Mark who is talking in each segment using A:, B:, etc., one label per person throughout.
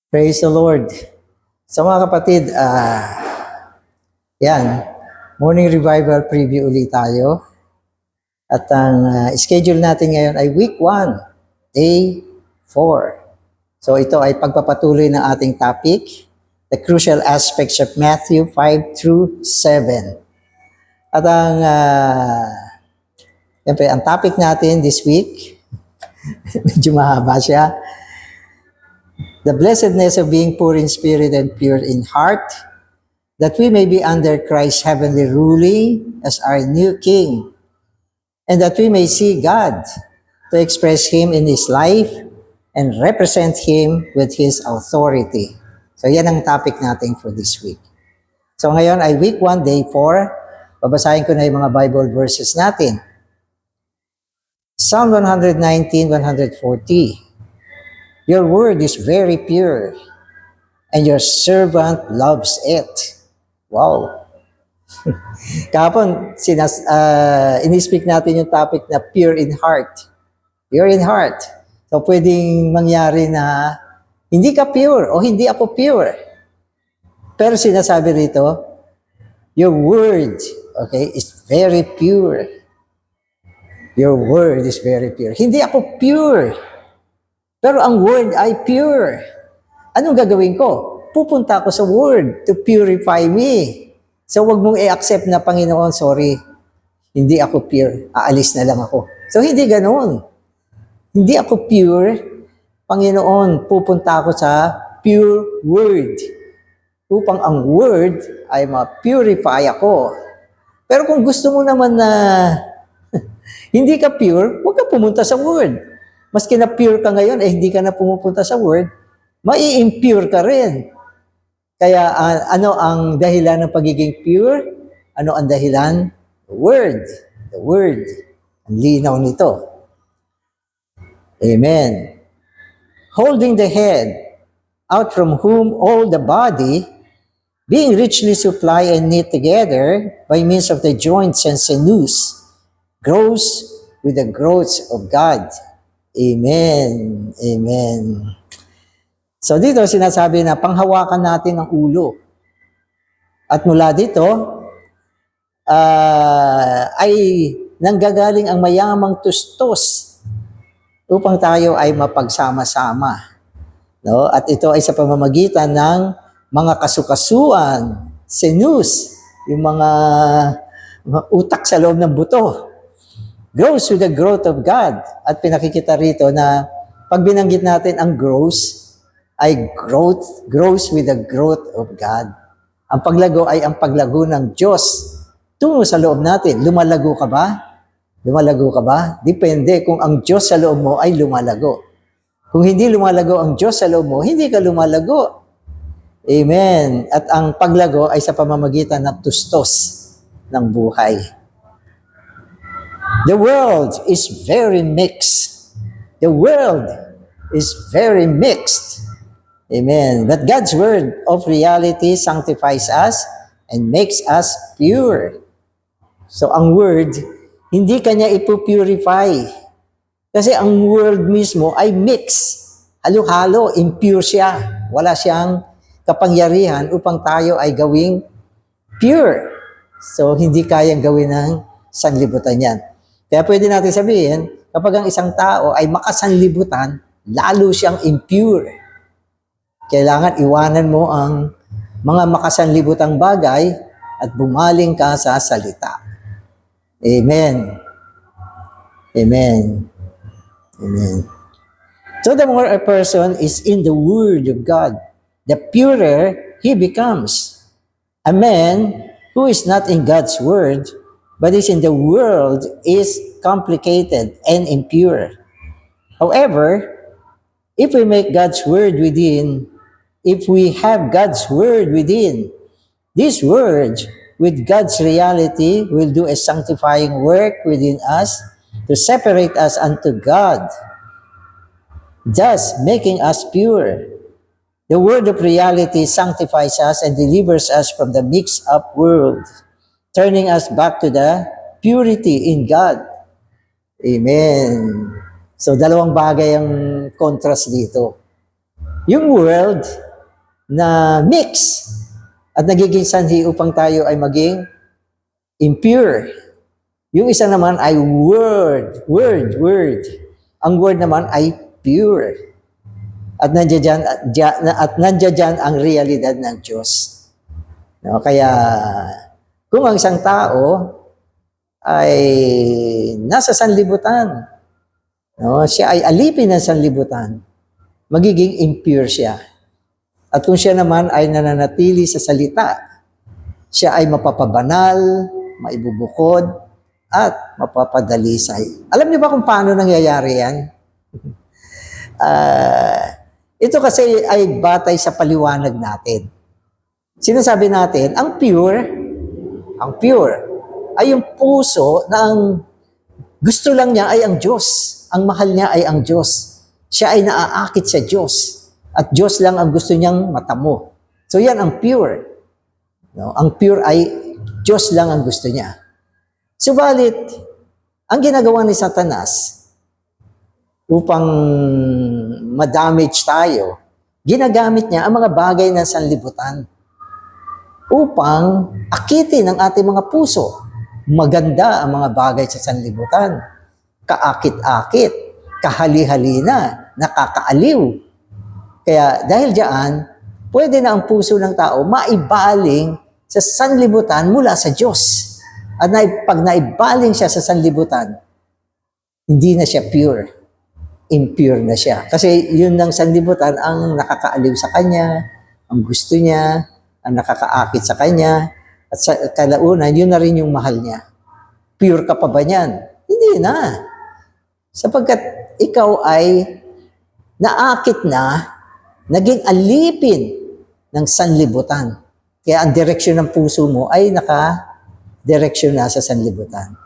A: Praise the Lord. So mga kapatid, yan, morning revival preview ulit tayo. At ang schedule natin ngayon ay week 1, day 4. So ito ay pagpapatuloy ng ating topic, the crucial aspects of Matthew 5 through 7. At ang topic natin this week, medyo mahaba siya, the blessedness of being poor in spirit and pure in heart, that we may be under Christ's heavenly ruling as our new King, and that we may see God to express Him in His life and represent Him with His authority. So yan ang topic natin for this week. So ngayon ay week 1, day 4. Babasahin ko na yung mga Bible verses natin. Psalm 119, 140. Your word is very pure, and your servant loves it. Wow. Kahapon, in-speak natin yung topic na pure in heart. Pure in heart. So, pwedeng mangyari na hindi ka pure o hindi ako pure. Pero sinasabi rito, your word, okay, is very pure. Your word is very pure. Hindi ako pure. Pero ang word ay pure. Anong gagawin ko? Pupunta ako sa word to purify me. So wag mong i-accept na, Panginoon, sorry, hindi ako pure. Aalis na lang ako. So hindi ganoon. Hindi ako pure. Panginoon, pupunta ako sa pure word. Upang ang word ay ma-purify ako. Pero kung gusto mo naman na hindi ka pure, huwag ka pumunta sa word. Maski na pure ka ngayon, hindi ka na pumupunta sa word, mai-impure ka rin. Kaya ano ang dahilan ng pagiging pure? Ano ang dahilan? The word. The word. Ang linaw nito. Amen. Holding the head, out from whom all the body, being richly supplied and knit together by means of the joints and sinews, grows with the growth of God. Amen. Amen. So dito sinasabi na panghawakan natin ang ulo. At mula dito ay nanggagaling ang mayamang tustos upang tayo ay mapagsama-sama. No? At ito ay sa pamamagitan ng mga kasukasuan, sinus, yung mga utak sa loob ng buto. Grows with the growth of God. At pinakikita rito na pag binanggit natin ang grows, ay grows with the growth of God. Ang paglago ay ang paglago ng Diyos tungo sa loob natin. Lumalago ka ba? Lumalago ka ba? Depende kung ang Diyos sa loob mo ay lumalago. Kung hindi lumalago ang Diyos sa loob mo, hindi ka lumalago. Amen. At ang paglago ay sa pamamagitan ng tustos ng buhay. The world is very mixed. The world is very mixed. Amen. But God's word of reality sanctifies us and makes us pure. So ang word, hindi kanya ipupurify. Kasi ang word mismo ay mixed. Halo-halo, impure siya. Wala siyang kapangyarihan upang tayo ay gawing pure. So hindi kayang gawin ng sanlibutan yan. Kaya pwede natin sabihin, kapag ang isang tao ay makasanlibutan, lalo siyang impure. Kailangan iwanan mo ang mga makasanlibutang bagay at bumaling ka sa salita. Amen. Amen. Amen. So the more a person is in the Word of God, the purer he becomes. A man who is not in God's Word, but is in the world, is complicated and impure. However, if we make God's word within, if we have God's word within, this word with God's reality will do a sanctifying work within us to separate us unto God, thus making us pure. The word of reality sanctifies us and delivers us from the mixed-up world, turning us back to the purity in God. Amen. So, dalawang bagay ang contrast dito. Yung world na mix at nagiging sanhi upang tayo ay maging impure. Yung isa naman ay word. Ang word naman ay pure. At nandiyan dyan ang realidad ng Diyos. No, kaya kung ang isang tao ay nasa sanlibutan, no, siya ay alipin ng sanlibutan, magiging impure siya. At kung siya naman ay nananatili sa salita, siya ay mapapabanal, maibubukod, at mapapadalisay. Alam niyo ba kung paano nangyayari yan? Ito kasi ay batay sa paliwanag natin. Sinasabi natin, ang pure ay yung puso na ang gusto lang niya ay ang Diyos. Ang mahal niya ay ang Diyos. Siya ay naaakit sa Diyos. At Diyos lang ang gusto niyang matamo. So yan ang pure. No? Ang pure ay Diyos lang ang gusto niya. Subalit, ang ginagawa ni Satanas upang ma-damage tayo, ginagamit niya ang mga bagay ng sanlibutan upang akitin ang ating mga puso. Maganda ang mga bagay sa sanlibutan. Kaakit-akit, kahali-halina, nakakaaliw. Kaya dahil diyan, pwede na ang puso ng tao maibaling sa sanlibutan mula sa Diyos. At pag naibaling siya sa sanlibutan, hindi na siya pure. Impure na siya. Kasi yun ng sanlibutan ang nakakaaliw sa kanya, ang gusto niya, ang nakakaakit sa kanya, at sa kalaunan, yun na rin yung mahal niya. Pure ka pa ba niyan? Hindi na. Sapagkat ikaw ay naakit na, naging alipin ng sanlibutan. Kaya ang direksyon ng puso mo ay naka-direksyon na sa sanlibutan.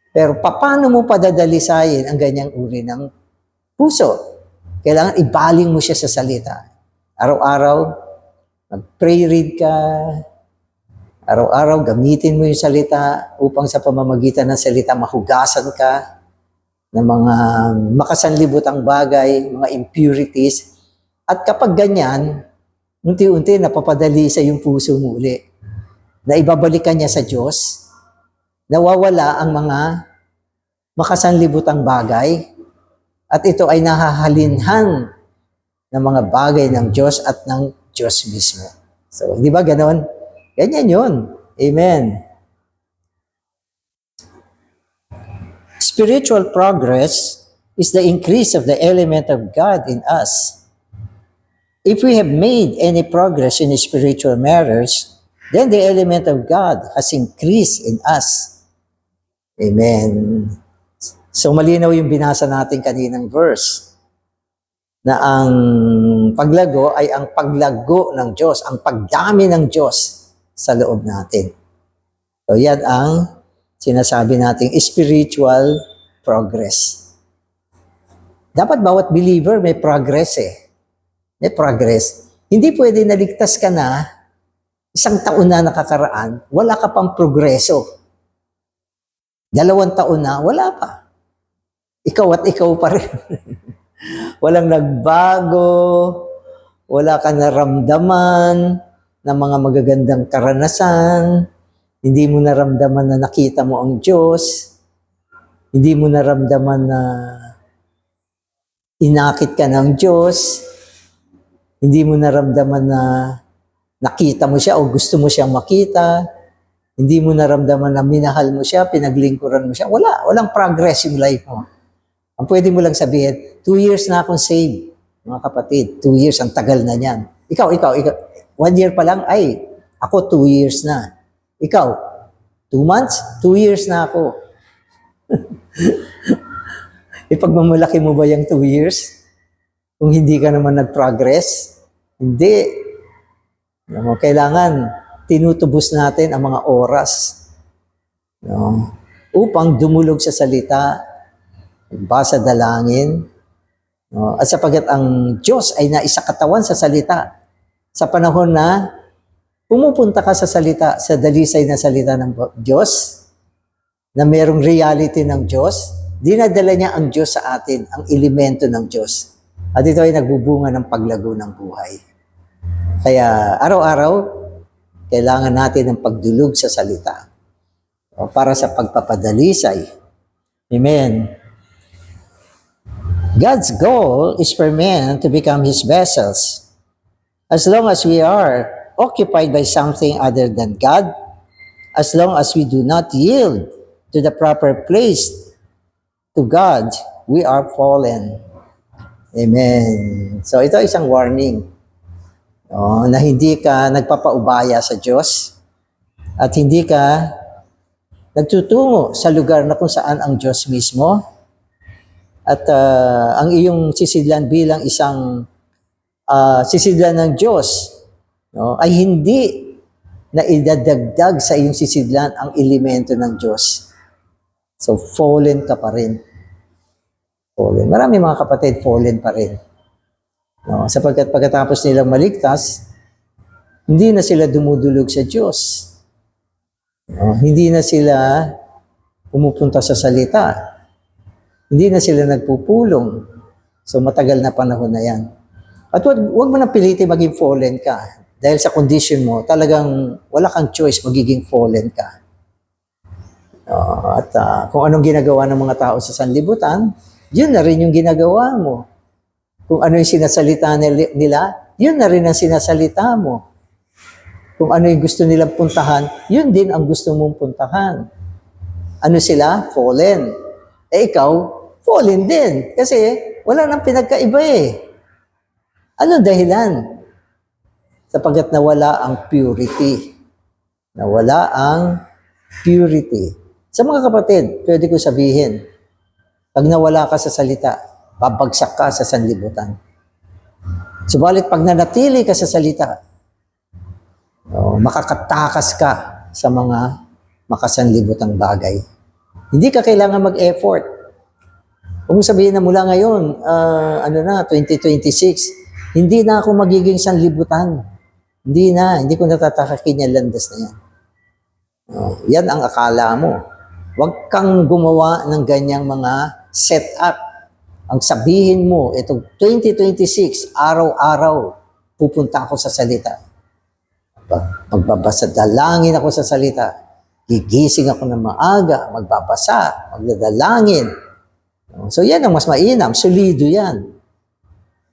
A: Pero paano mo padadalisayin ang ganyang uri ng puso? Kailangan ibaling mo siya sa salita. Araw-araw, mag-pray read ka. Araw-araw, gamitin mo yung salita upang sa pamamagitan ng salita mahugasan ka ng mga makasanlibutang bagay, mga impurities. At kapag ganyan, unti-unti napapadali sa yung puso mo uli. Na ibabalikan niya sa Diyos, nawawala ang mga makasanlibutang bagay, at ito ay nahahalinhan ng mga bagay ng Diyos at ng Diyos mismo. So, di ba ganon? Ganyan yun. Amen. Spiritual progress is the increase of the element of God in us. If we have made any progress in spiritual matters, then the element of God has increased in us. Amen. So malinaw yung binasa natin kaninang verse na ang paglago ay ang paglago ng Diyos, ang pagdami ng Diyos sa loob natin. So yan ang sinasabi nating spiritual progress. Dapat bawat believer may progress May progress. Hindi pwede naligtas ka na, isang taon na nakakaraan, wala ka pang progreso. 2 taon na, wala pa. Ikaw at ikaw pa rin. Walang nagbago, wala ka naramdaman ng mga magagandang karanasan, hindi mo naramdaman na nakita mo ang Diyos, hindi mo naramdaman na inakit ka ng Diyos, hindi mo naramdaman na nakita mo siya o gusto mo siyang makita, hindi mo naramdaman na minahal mo siya, pinaglingkuran mo siya, walang progress yung life mo. Ang pwede mo lang sabihin, 2 years na akong saved, mga kapatid, 2 years, ang tagal na niyan. Ikaw, 1 year pa lang, ay, ako 2 years na. Ikaw, 2 months, 2 years na ako. Ipagmamalaki mo ba yung 2 years? Kung hindi ka naman nag-progress? Hindi. Kailangan tinutubos natin ang mga oras upang dumulog sa salita, basa dalangin, at sapagat ang Diyos ay naisakatawan sa salita. Sa panahon na pumupunta ka sa salita, sa dalisay na salita ng Diyos, na mayroong reality ng Diyos, dinadala niya ang Diyos sa atin, ang elemento ng Diyos. At ito ay nagbubunga ng paglago ng buhay. Kaya araw-araw, kailangan natin ng pagdulog sa salita para sa pagpapadalisay. Amen. God's goal is for men to become His vessels. As long as we are occupied by something other than God, as long as we do not yield to the proper place to God, we are fallen. Amen. So ito ay isang warning na hindi ka nagpapaubaya sa Diyos at hindi ka nagtutungo sa lugar na kung saan ang Diyos mismo at ang iyong sisidlan bilang isang sisidlan ng Diyos ay hindi na idadagdag sa iyong sisidlan ang elemento ng Diyos. So fallen ka pa rin. Fallen. Marami mga kapatid, fallen pa rin. Sapagkat pagkatapos nilang maligtas, hindi na sila dumudulog sa Diyos. Hindi na sila pumupunta sa salita. Hindi na sila nagpupulong. So matagal na panahon na yan. At wag mo nang pilitin maging fallen ka. Dahil sa condition mo, talagang wala kang choice magiging fallen ka. At kung anong ginagawa ng mga tao sa sanlibutan, yun na rin yung ginagawa mo. Kung ano yung sinasalita nila, yun na rin ang sinasalita mo. Kung ano yung gusto nilang puntahan, yun din ang gusto mong puntahan. Ano sila? Fallen. Ikaw, fallen din. Kasi wala nang pinagkaiba eh. Ano dahilan? Sapagkat nawala ang purity. Nawala ang purity. Sa mga kapatid, pwede ko sabihin, pag nawala ka sa salita, babagsak ka sa sanlibutan. Subalit pag nanatili ka sa salita, makakatakas ka sa mga makasanlibutang bagay. Hindi ka kailangan mag-effort. Kung sabihin na mula ngayon, 2026, hindi na ako magiging sanlibutan. Hindi ko natatakakin yung landas na yan. Yan ang akala mo. Huwag kang gumawa ng ganyang mga setup. Ang sabihin mo, itong 2026, araw-araw, pupunta ako sa salita. Magbabasa, dalangin ako sa salita. Gigising ako ng maaga, magbabasa, magdadalangin. So yan ang mas mainam, solido yan.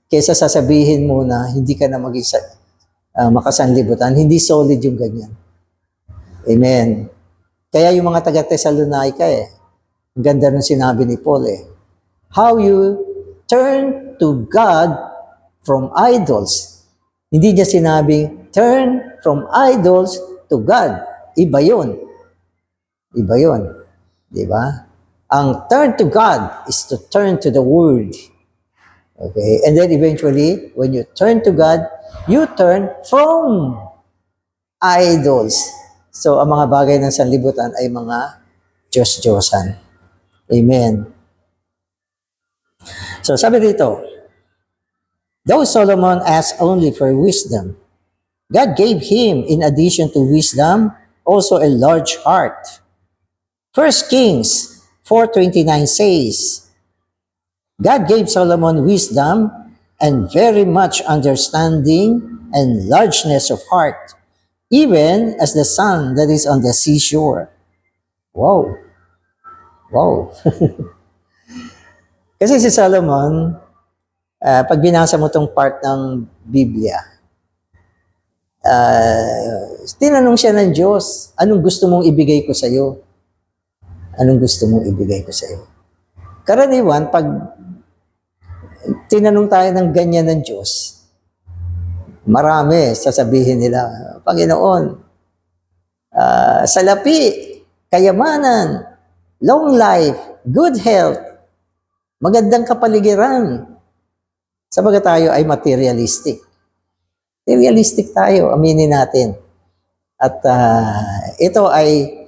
A: Kesa sasabihin mo na hindi ka na maging makasanlibutan, hindi solid yung ganyan. Amen. Kaya yung mga taga-Thessalonica ang ganda nung sinabi ni Paul how you turn to God from idols. Hindi niya sinabing, turn from idols to God. Iba yun. Iba yun. Di ba? Ang turn to God is to turn to the Word. Okay? And then eventually, when you turn to God, you turn from idols. So, ang mga bagay ng sanlibutan ay mga Diyos-Diyosan. Amen. So, sabi dito, though Solomon asked only for wisdom, God gave him, in addition to wisdom, also a large heart. 1 Kings 4:29 says, God gave Solomon wisdom and very much understanding and largeness of heart, even as the sun that is on the seashore. Wow. Wow. Kasi si Solomon, pag binasa mo tong part ng Biblia, tinanong siya ng Diyos, anong gusto mong ibigay ko sa iyo? Anong gusto mong ibigay ko sa iyo? Karaniwan, pag tinanong tayo ng ganyan ng Diyos, marami sasabihin nila, Panginoon, salapi, kayamanan, long life, good health, magandang kapaligiran. Sabagat tayo ay materialistic. Materialistic tayo, aminin natin. At ito ay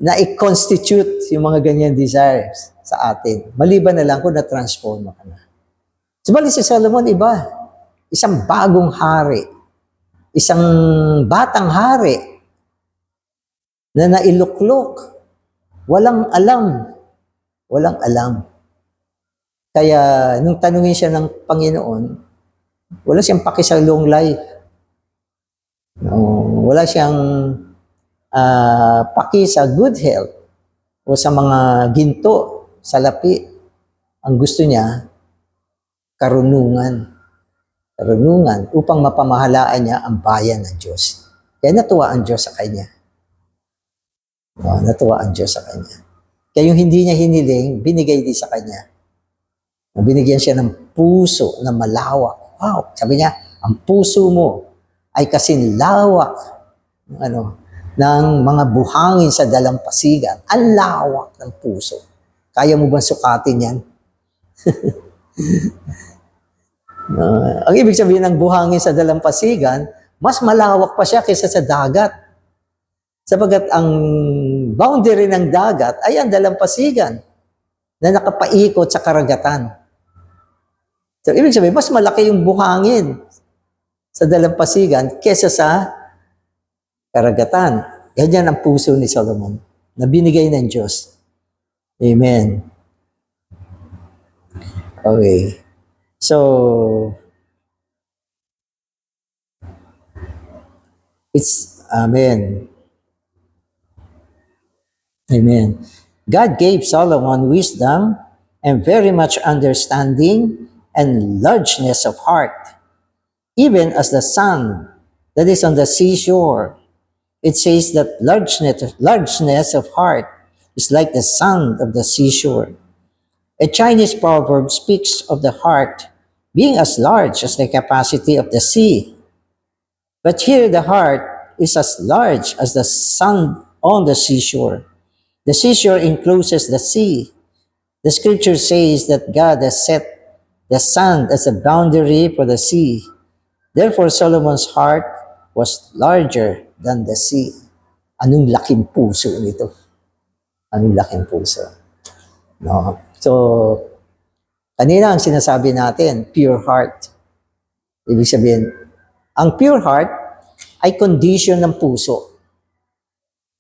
A: na-constitute yung mga ganyan desires sa atin. Maliban na lang kung na-transform ka na. Subalit si Solomon, iba. Isang bagong hari. Isang batang hari na nailuklok. Walang alam. Walang alam. Kaya nung tanungin siya ng Panginoon, wala siyang paki sa long life. No, wala siyang paki sa good health o sa mga ginto, salapi. Ang gusto niya, karunungan. Karunungan upang mapamahalaan niya ang bayan ng Diyos. Kaya natuwa ang Diyos sa kanya. Natuwa ang Diyos sa kanya. Kaya yung hindi niya hiniling, binigay din sa kanya. Binigyan siya ng puso na malawak. Wow! Sabi niya, ang puso mo ay kasing lawak ng mga buhangin sa dalampasigan. Ang lawak ng puso. Kaya mo ba sukatin yan? Ang ibig sabihin ng buhangin sa dalampasigan, mas malawak pa siya kaysa sa dagat. Sapagat ang boundary ng dagat ay ang dalampasigan na nakapaikot sa karagatan. So, ibig sabihin, mas malaki yung buhangin sa dalampasigan kaysa sa karagatan. Ganyan ang puso ni Solomon na binigay ng Diyos. Amen. Okay. So, it's, amen. Amen. God gave Solomon wisdom and very much understanding and largeness of heart, even as the sun that is on the seashore. It says that largeness of heart is like the sand of the seashore. A Chinese proverb speaks of the heart being as large as the capacity of the sea. But here the heart is as large as the sand on the seashore. The seashore encloses the sea. The scripture says that God has set the sand as a boundary for the sea. Therefore, Solomon's heart was larger than the sea. Anong laking puso nito? Anong laking puso? No? So, kanina ang sinasabi natin, pure heart. Ibig sabihin, ang pure heart ay condition ng puso.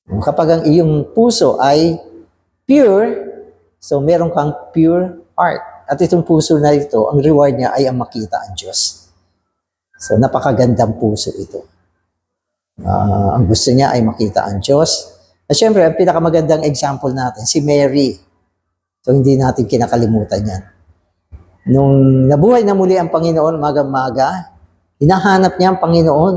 A: Kapag ang iyong puso ay pure, so meron kang pure heart. At itong puso na ito, ang reward niya ay ang makita ang Diyos. So, napakagandang puso ito. Ang gusto niya ay makita ang Diyos. At syempre, ang pinakamagandang example natin, si Mary. So, hindi natin kinakalimutan yan. Nung nabuhay na muli ang Panginoon, maga-maga, hinahanap niya ang Panginoon.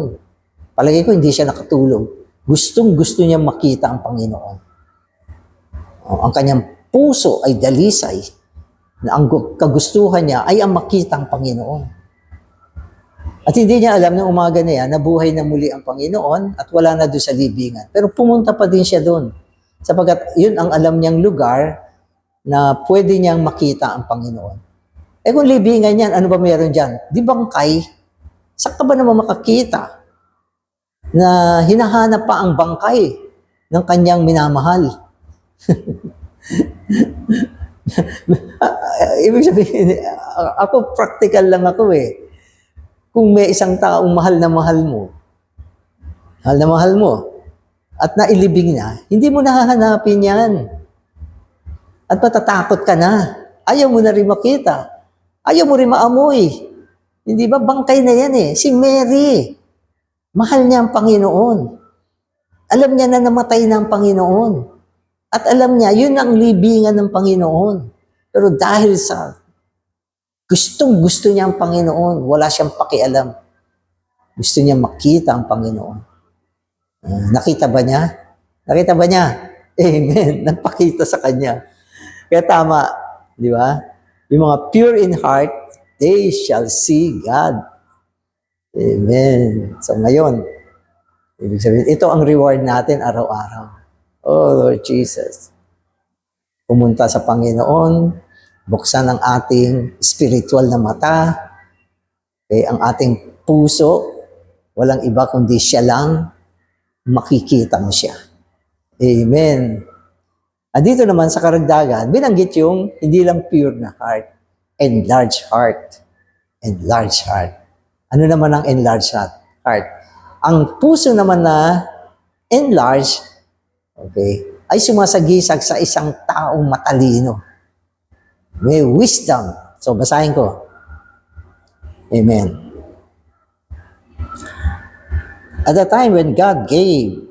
A: Palagi ko, hindi siya nakatulog. Gustong-gusto niya makita ang Panginoon. Ang kanyang puso ay dalisay na ang kagustuhan niya ay ang makita ang Panginoon. At hindi niya alam ng umaga na yan, nabuhay na muli ang Panginoon at wala na doon sa libingan. Pero pumunta pa din siya doon. Sapagat yun ang alam niyang lugar na pwede niyang makita ang Panginoon. Eh kung libingan yan, ano ba meron dyan? Di bangkay? Saan ka ba naman makakita na hinahanap pa ang bangkay ng kanyang minamahal? Ibig sabihin, ako practical lang ako eh. Kung may isang taong mahal na mahal mo, at nailibing na, hindi mo nahahanapin yan. At matatakot ka na. Ayaw mo na rin makita. Ayaw mo rin maamoy. Hindi ba? Bangkay na yan eh. Si Mary, mahal niya ang Panginoon. Alam niya na namatay na ang Panginoon. At alam niya, yun ang libingan ng Panginoon. Pero dahil sa gustong-gusto niya ang Panginoon, wala siyang pakialam. Gusto niya makita ang Panginoon. Nakita ba niya? Nakita ba niya? Amen. Nagpakita sa kanya. Kaya tama, di ba? Yung mga pure in heart, they shall see God. Amen. So ngayon, ibig sabihin, ito ang reward natin araw-araw. Oh, Lord Jesus. Pumunta sa Panginoon, buksan ang ating spiritual na mata, ang ating puso, walang iba kundi siya lang, makikita mo siya. Amen. At dito naman sa karagdagan, binanggit yung hindi lang pure na heart, enlarged heart. Enlarged heart. Ano naman ang enlarged heart? Ang puso naman na enlarged, okay, ay sumasagisag sa isang taong matalino. May wisdom So, basahin ko. Amen. At the time when God gave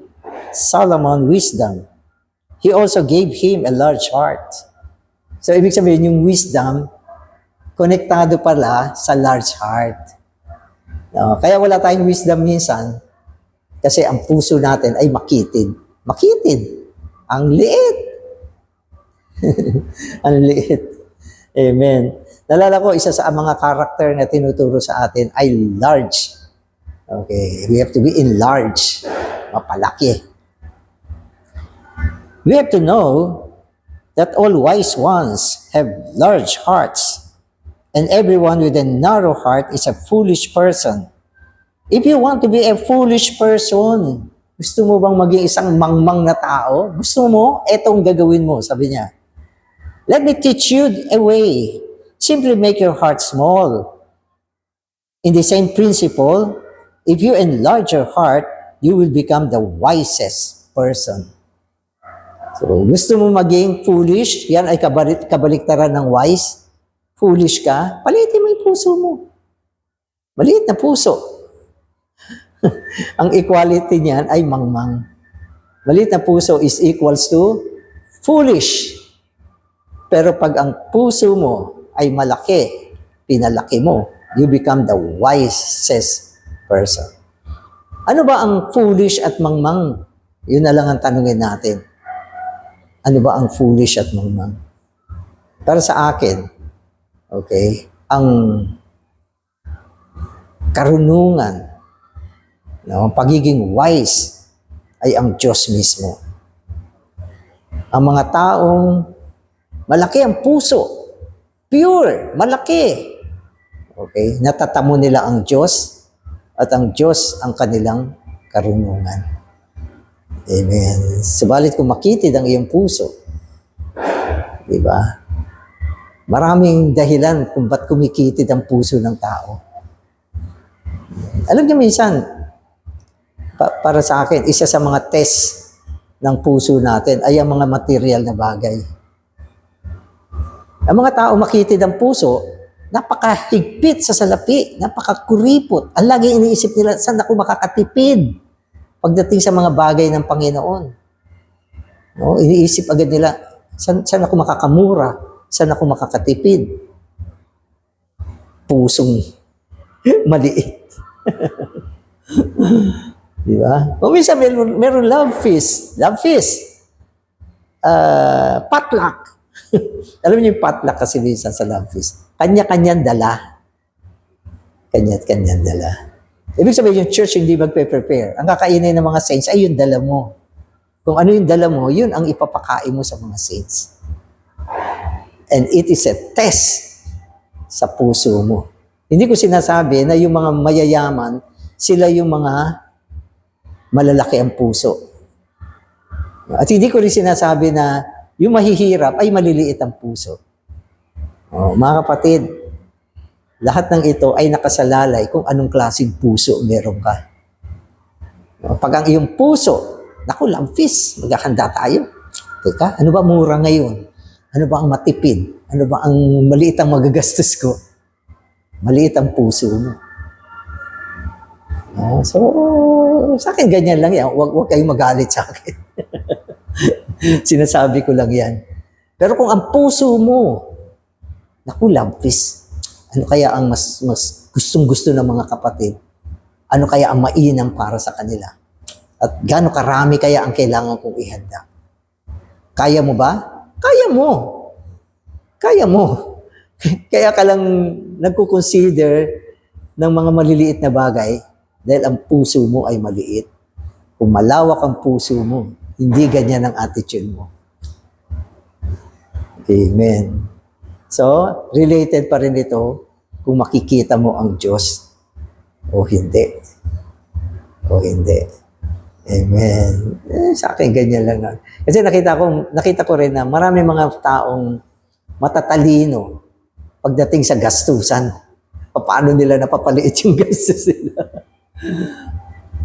A: Solomon wisdom, He also gave him a large heart. So, ibig sabihin, yung wisdom, konektado pala sa large heart. Kaya wala tayong wisdom minsan, kasi ang puso natin ay makitid. Makitid. Ang liit. Ang liit. Amen. Nalala ko, isa sa mga karakter na tinuturo sa atin ay large. Okay, we have to be enlarged. Mapalaki. We have to know that all wise ones have large hearts, and everyone with a narrow heart is a foolish person. If you want to be a foolish person, gusto mo bang maging isang mangmang na tao? Gusto mo? Etong gagawin mo, sabi niya. Let me teach you a way. Simply make your heart small. In the same principle, if you enlarge your heart, you will become the wisest person. So, gusto mo maging foolish? Yan ay kabaliktaran ng wise. Foolish ka? Palitin mo yung puso mo. Maliit na puso. Ang equality niyan ay mangmang. Maliit na puso is equals to foolish. Pero pag ang puso mo ay malaki, pinalaki mo, you become the wisest person. Ano ba ang foolish at mangmang? Yun na lang ang tanungin natin. Ano ba ang foolish at mangmang? Para sa akin, okay, ang karunungan, no, pagiging wise ay ang Diyos mismo. Ang mga taong malaki ang puso, pure, malaki. Okay, natatamo nila ang Diyos at ang Diyos ang kanilang karunungan. Amen. Subalit kung makitid ang iyong puso, di ba? Maraming dahilan kung ba't kumikitid ang puso ng tao. Alam niyo minsan, para sa akin, isa sa mga test ng puso natin ay ang mga material na bagay. Ang mga tao makitid ang puso, napakahigpit sa salapi, napakakuripot. Ang laging iniisip nila, saan ako makakatipid? Pagdating sa mga bagay ng Panginoon. No? Iniisip agad nila, saan ako makakamura? Saan ako makakatipid? Pusong maliit. Di ba? O minsan meron love feast. Love feast. Potluck. Alam niyo yung potluck kasi minsan sa love feast. Kanya-kanyang dala. Kanya-kanyang dala. Ibig sabihin yung church hindi magpe-prepare. Ang kakainin ng mga saints ay yung dala mo. Kung ano yung dala mo, yun ang ipapakain mo sa mga saints. And it is a test sa puso mo. Hindi ko sinasabi na yung mga mayayaman, sila yung mga malalaki ang puso. At hindi ko rin sinasabi na yung mahihirap ay maliliit ang puso. Mga kapatid, lahat ng ito ay nakasalalay kung anong klaseng puso meron ka. Pag ang iyong puso, naku, lampis, maghahanda tayo. Teka, ano ba mura ngayon? Ano ba ang matipid? Ano ba ang maliit ang magagastos ko? Maliit ang puso mo. So, sa akin ganyan lang yan. Huwag kayong magalit sa akin. Sinasabi ko lang yan. Pero kung ang puso mo, naku, lampis, ano kaya ang mas gustong-gusto ng mga kapatid? Ano kaya ang mainam para sa kanila? At gaano karami kaya ang kailangan kong ihanda? Kaya mo ba? Kaya mo. Kaya mo. Kaya ka lang nagko-consider ng mga maliliit na bagay dahil ang puso mo ay maliit. Kung malawak ang puso mo, hindi ganyan ang attitude mo. Amen. So, related pa rin ito kung makikita mo ang Diyos o hindi. O hindi. Amen. Sa akin, ganyan lang. Kasi nakita ko rin na marami mga taong matatalino pagdating sa gastusan. Paano nila napapaliit yung gastos nila.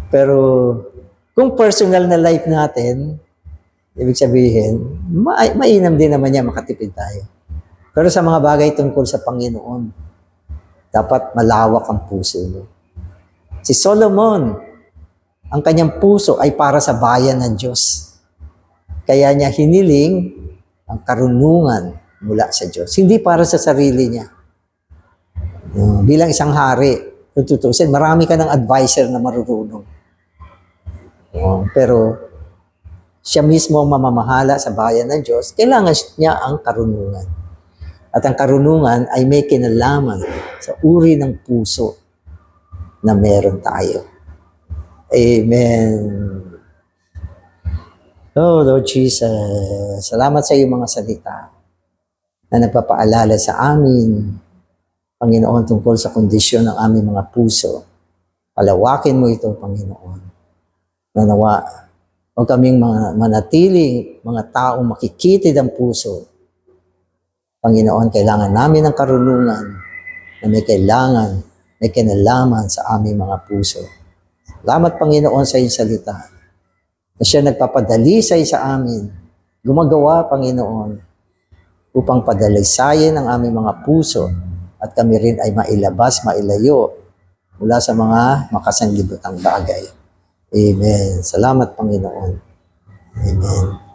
A: Pero, kung personal na life natin, ibig sabihin, mainam din naman niya makatipid tayo. Pero sa mga bagay tungkol sa Panginoon, dapat malawak ang puso mo. Si Solomon, ang kanyang puso ay para sa bayan ng Diyos. Kaya niya hiniling ang karunungan mula sa Diyos. Hindi para sa sarili niya. Bilang isang hari, kung tutusin, marami ka ng advisor na marurunong. Pero siya mismo ang mamamahala sa bayan ng Diyos, kailangan niya ang karunungan. At ang karunungan ay may kinalaman sa uri ng puso na meron tayo. Amen. Oh, Lord Jesus, salamat sa iyong mga salita na nagpapaalala sa amin, Panginoon, tungkol sa kondisyon ng aming mga puso. Palawakin mo ito, Panginoon. Nanawa, huwag kaming manatiling mga taong makikitid ang puso. Panginoon, kailangan namin ng karunungan na may kinalaman sa aming mga puso. Salamat, Panginoon, sa iyong salita. Na siya nagpapadalisay sa amin. Gumagawa, Panginoon, upang padalisayin ang aming mga puso at kami rin ay mailayo mula sa mga makasanglibutang bagay. Amen. Salamat, Panginoon. Amen.